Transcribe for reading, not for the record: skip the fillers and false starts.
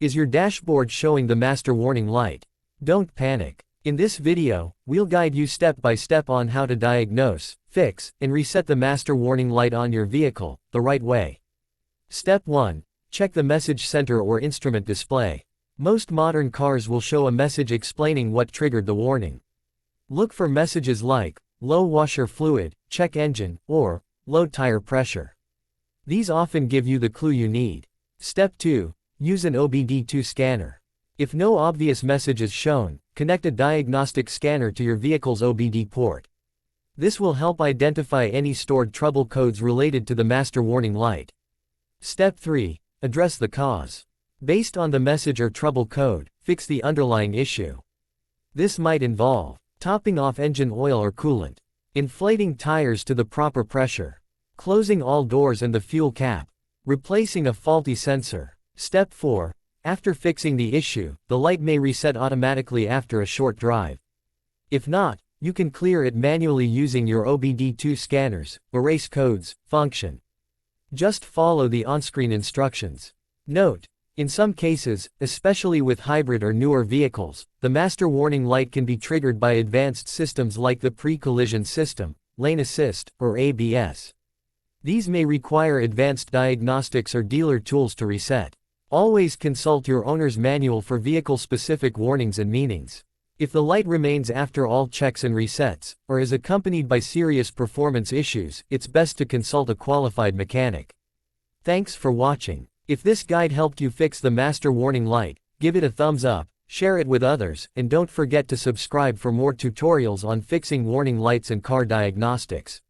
Is your dashboard showing the master warning light? Don't panic. In this video, we'll guide you step by step on how to diagnose, fix, and reset the master warning light on your vehicle, the right way. Step 1. Check the message center or instrument display. Most modern cars will show a message explaining what triggered the warning. Look for messages like, low washer fluid, check engine, or, low tire pressure. These often give you the clue you need. Step 2. Use an OBD2 scanner. If no obvious message is shown, connect a diagnostic scanner to your vehicle's OBD port. This will help identify any stored trouble codes related to the master warning light. Step 3. Address the cause. Based on the message or trouble code, fix the underlying issue. This might involve topping off engine oil or coolant, inflating tires to the proper pressure, closing all doors and the fuel cap, replacing a faulty sensor. Step 4. After fixing the issue, the light may reset automatically after a short drive. If not, you can clear it manually using your OBD2 scanner's erase codes function. Just follow the on-screen instructions. Note: in some cases, especially with hybrid or newer vehicles, the master warning light can be triggered by advanced systems like the pre-collision system, lane assist, or ABS. These may require advanced diagnostics or dealer tools to reset. Always consult your owner's manual for vehicle-specific warnings and meanings. If the light remains after all checks and resets, or is accompanied by serious performance issues, it's best to consult a qualified mechanic. Thanks for watching. If this guide helped you fix the master warning light, give it a thumbs up, share it with others, and don't forget to subscribe for more tutorials on fixing warning lights and car diagnostics.